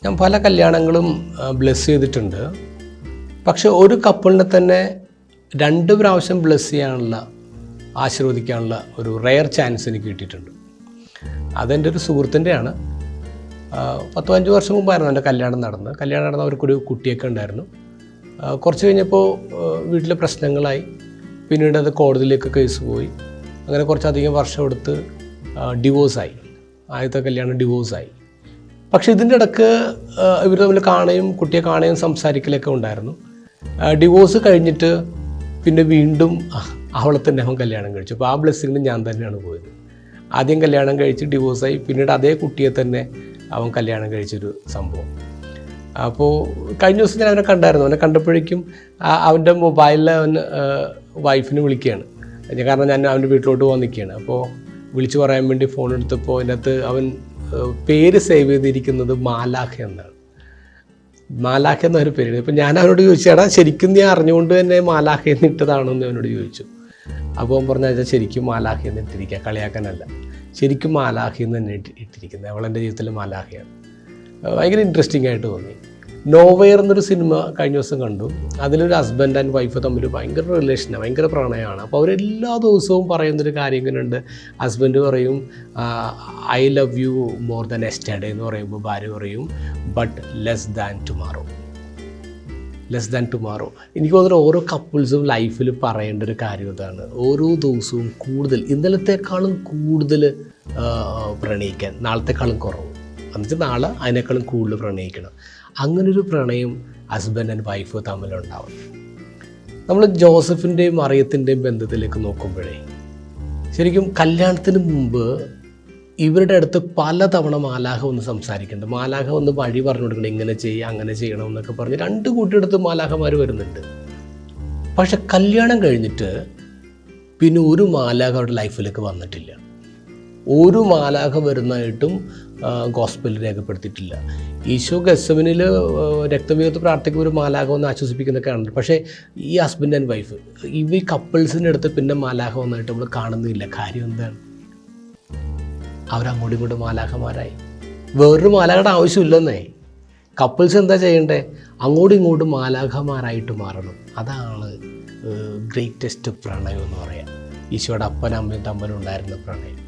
ഞാൻ പല കല്യാണങ്ങളും ബ്ലെസ് ചെയ്തിട്ടുണ്ട്. പക്ഷെ ഒരു കപ്പിളിനെ തന്നെ 2 പ്രാവശ്യം ബ്ലെസ് ചെയ്യാനുള്ള, ആശീർവദിക്കാനുള്ള ഒരു റെയർ ചാൻസ് എനിക്ക് കിട്ടിയിട്ടുണ്ട്. അതെൻ്റെ ഒരു സുഹൃത്തിൻ്റെയാണ്. 10-15 വർഷം മുമ്പായിരുന്നു എൻ്റെ കല്യാണം നടന്നത്. അവർക്കൊരു കുട്ടിയൊക്കെ ഉണ്ടായിരുന്നു. കുറച്ച് കഴിഞ്ഞപ്പോൾ വീട്ടിൽ പ്രശ്നങ്ങളായി. പിന്നീട് അത് കോടതിയിലേക്ക് കേസ് പോയി. അങ്ങനെ കുറച്ചധികം വർഷം എടുത്ത് ഡിവോഴ്സായി. ആദ്യത്തെ കല്യാണം ഡിവോഴ്സായി. പക്ഷേ ഇതിൻ്റെ ഇടയ്ക്ക് ഇവർ തമ്മിൽ കുട്ടിയെ കാണുകയും സംസാരിക്കലൊക്കെ ഉണ്ടായിരുന്നു. ഡിവോഴ്സ് കഴിഞ്ഞിട്ട് പിന്നെ വീണ്ടും അവളെ തന്നെ അവൻ കല്യാണം കഴിച്ചു. അപ്പോൾ ആ ബ്ലെസ്സിങ്ങിന് ഞാൻ തന്നെയാണ് പോയത്. ആദ്യം കല്യാണം കഴിച്ച് ഡിവോഴ്സായി, പിന്നീട് അതേ കുട്ടിയെ തന്നെ അവൻ കല്യാണം കഴിച്ചൊരു സംഭവം. അപ്പോൾ കഴിഞ്ഞ ദിവസം ഞാൻ അവനെ കണ്ടായിരുന്നു. അവനെ കണ്ടപ്പോഴേക്കും അവൻ്റെ മൊബൈലിൽ അവൻ വൈഫിനെ വിളിക്കുകയാണ്. കാരണം ഞാൻ അവൻ്റെ വീട്ടിലോട്ട് പോകാൻ നിൽക്കുകയാണ്. അപ്പോൾ വിളിച്ചു പറയാൻ വേണ്ടി ഫോൺ എടുത്തപ്പോൾ അതിനകത്ത് അവൻ പേര് സേവ് ചെയ്തിരിക്കുന്നത് മാലാഖ എന്നാണ്. മാലാഖ എന്നൊരു പേര്. അപ്പോൾ ഞാൻ അവനോട് ചോദിച്ചു, എടാ ശരിക്കും നീ അറിഞ്ഞുകൊണ്ട് തന്നെ മാലാഖ എന്നിട്ടതാണോ എന്ന് അവനോട് ചോദിച്ചു. അപ്പോൾ അവൻ പറഞ്ഞാൽ ശരിക്കും മാലാഖ എന്ന് ഇട്ടിരിക്കുക, കളിയാക്കാനല്ല, ശരിക്കും മാലാഖ എന്ന് തന്നെ ഇട്ടിരിക്കുന്നത്. അവളെൻ്റെ ജീവിതത്തിൽ മാലാഖയാണ്. ഭയങ്കര ഇൻട്രസ്റ്റിംഗ് ആയിട്ട് തോന്നി. നോവെയർ എന്നൊരു സിനിമ കഴിഞ്ഞ ദിവസം കണ്ടു. അതിലൊരു ഹസ്ബൻഡ് ആൻഡ് വൈഫ് തമ്മിൽ ഭയങ്കര റിലേഷനാണ്, ഭയങ്കര പ്രണയമാണ്. അപ്പോൾ അവരെല്ലാ ദിവസവും പറയുന്നൊരു കാര്യം ഇങ്ങനെയുണ്ട്. ഹസ്ബൻഡ് പറയും I love you more than yesterday എന്ന് പറയുമ്പോൾ ഭാര്യ പറയും ബട്ട് ലെസ് ദാൻ ടുമാറോ. എനിക്ക് തോന്നുന്നു ഓരോ കപ്പിൾസും ലൈഫിൽ പറയേണ്ട ഒരു കാര്യം ഇതാണ്. ഓരോ ദിവസവും കൂടുതൽ, ഇന്നലത്തെക്കാളും കൂടുതൽ പ്രണയിക്കാൻ, നാളത്തെക്കാളും കുറവ്, എന്നുവെച്ചാൽ നാളെ അതിനേക്കാളും കൂടുതൽ പ്രണയിക്കണം. അങ്ങനൊരു പ്രണയം ഹസ്ബൻഡ് ആൻഡ് വൈഫ് തമ്മിലുണ്ടാവും. നമ്മൾ ജോസഫിൻ്റെയും മറിയത്തിൻ്റെയും ബന്ധത്തിലേക്ക് നോക്കുമ്പോഴേ ശരിക്കും കല്യാണത്തിന് മുമ്പ് ഇവരുടെ അടുത്ത് പലതവണ മാലാഖ വന്ന് സംസാരിക്കുന്നുണ്ട്. മാലാഖ വന്ന് വഴി പറഞ്ഞു കൊടുക്കണം, ഇങ്ങനെ ചെയ്യുക, അങ്ങനെ ചെയ്യണം എന്നൊക്കെ പറഞ്ഞ് 2 കൂട്ടിയെടുത്ത് മാലാഖമാർ വരുന്നുണ്ട്. പക്ഷെ കല്യാണം കഴിഞ്ഞിട്ട് പിന്നെ ഒരു മാലാഖ അവരുടെ ലൈഫിലേക്ക് വന്നിട്ടില്ല. ഒരു മാലാഖ വരുന്നതായിട്ടും ഗോസ്പലിൽ രേഖപ്പെടുത്തിയിട്ടില്ല. ഈശോ ഗെത്സമനിൽ രക്തമീർത്ത് പ്രാർത്ഥിക്കുന്ന ഒരു മാലാഖ വന്ന് ആശ്വസിപ്പിക്കുന്നൊക്കെ കാണുന്നുണ്ട്. പക്ഷേ ഈ ഹസ്ബൻഡ് ആൻഡ് വൈഫ്, ഈ കപ്പിൾസിൻ്റെ അടുത്ത് പിന്നെ മാലാഖ വന്നായിട്ട് നമ്മൾ കാണുന്നില്ല. കാര്യം എന്താണ്? അവരങ്ങോട്ടും ഇങ്ങോട്ടും മാലാഖമാരായി. വേറൊരു മാലാഖയുടെ ആവശ്യമില്ലെന്നേ. കപ്പിൾസ് എന്താ ചെയ്യണ്ടേ? അങ്ങോട്ടും ഇങ്ങോട്ടും മാലാഖമാരായിട്ട് മാറണം. അതാണ് ഗ്രേറ്റസ്റ്റ് പ്രണയം എന്ന് പറയാം. ഈശോയുടെ അപ്പനും അമ്മയും തമ്മിലുണ്ടായിരുന്ന പ്രണയം.